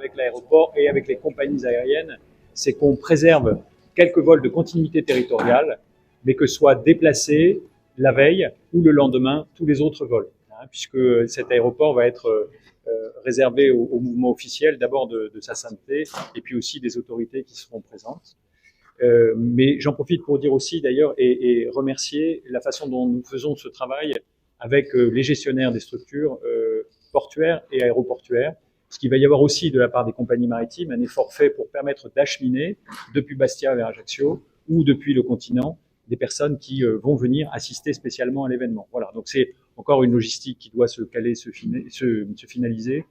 avec l'aéroport et avec les compagnies aériennes, c'est qu'on préserve quelques vols de continuité territoriale, mais que soient déplacés la veille ou le lendemain tous les autres vols, puisque cet aéroport va être réservé au mouvement officiel, d'abord de sa sainteté, et puis aussi des autorités qui seront présentes. Mais j'en profite pour dire aussi d'ailleurs et remercier la façon dont nous faisons ce travail avec les gestionnaires des structures portuaires et aéroportuaires, parce qu'il va y avoir aussi de la part des compagnies maritimes un effort fait pour permettre d'acheminer depuis Bastia vers Ajaccio ou depuis le continent des personnes qui vont venir assister spécialement à l'événement. Voilà, donc c'est encore une logistique qui doit se caler, se finaliser.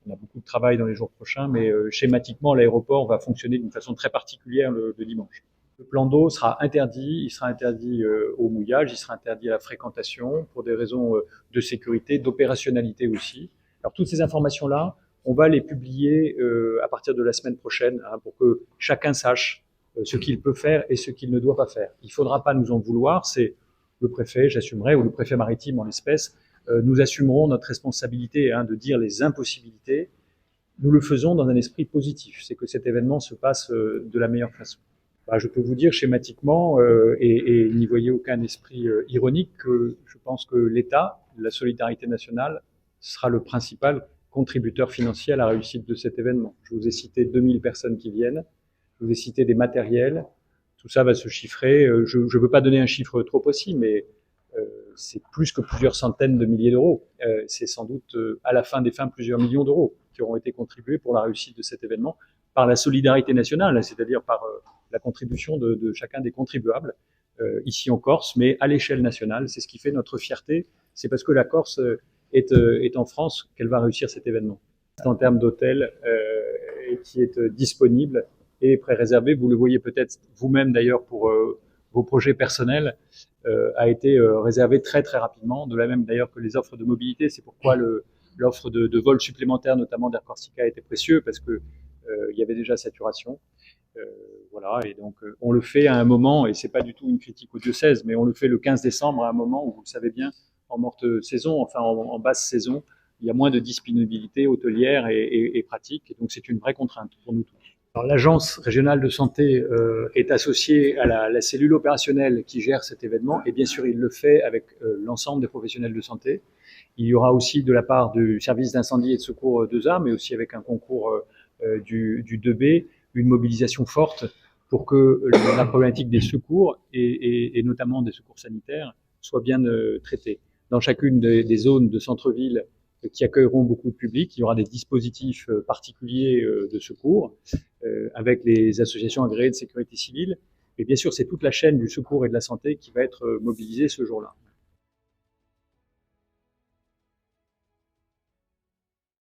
On a beaucoup de travail dans les jours prochains, mais schématiquement, l'aéroport va fonctionner d'une façon très particulière le dimanche. Le plan d'eau sera interdit, il sera interdit au mouillage, il sera interdit à la fréquentation pour des raisons de sécurité, d'opérationnalité aussi. Alors toutes ces informations-là, on va les publier à partir de la semaine prochaine pour que chacun sache ce qu'il peut faire et ce qu'il ne doit pas faire. Il ne faudra pas nous en vouloir, c'est le préfet, j'assumerai, ou le préfet maritime en l'espèce, nous assumerons notre responsabilité de dire les impossibilités. Nous le faisons dans un esprit positif, c'est que cet événement se passe de la meilleure façon. Je peux vous dire schématiquement, et n'y voyez aucun esprit ironique, que je pense que l'État, la solidarité nationale, sera le principal contributeur financier à la réussite de cet événement. Je vous ai cité 2000 personnes qui viennent, je vous ai cité des matériels, tout ça va se chiffrer. Je ne veux pas donner un chiffre trop précis, mais c'est plus que plusieurs centaines de milliers d'euros. C'est sans doute à la fin des fins plusieurs millions d'euros qui auront été contribués pour la réussite de cet événement par la solidarité nationale, c'est-à-dire par la contribution de chacun des contribuables ici en Corse, mais à l'échelle nationale. C'est ce qui fait notre fierté. C'est parce que la Corse est en France qu'elle va réussir cet événement. En termes d'hôtel qui est disponible et pré-réservé, vous le voyez peut-être vous-même d'ailleurs pour vos projets personnels, a été réservé très très rapidement, de la même d'ailleurs que les offres de mobilité. C'est pourquoi l'offre de vols supplémentaires, notamment d'Air Corsica, était précieux parce que il y avait déjà saturation. Voilà, et donc on le fait à un moment, et c'est pas du tout une critique au diocèse, mais on le fait le 15 décembre à un moment où, vous le savez bien, en morte saison, enfin en basse saison, il y a moins de disponibilité hôtelière et pratique, et donc c'est une vraie contrainte pour nous tous. Alors, l'agence régionale de santé est associée à la cellule opérationnelle qui gère cet événement, et bien sûr il le fait avec l'ensemble des professionnels de santé. Il y aura aussi de la part du service d'incendie et de secours 2A, mais aussi avec un concours du 2B, une mobilisation forte pour que la problématique des secours et notamment des secours sanitaires soit bien traitée. Dans chacune des zones de centre-ville qui accueilleront beaucoup de public, il y aura des dispositifs particuliers de secours avec les associations agréées de sécurité civile. Et bien sûr, c'est toute la chaîne du secours et de la santé qui va être mobilisée ce jour-là.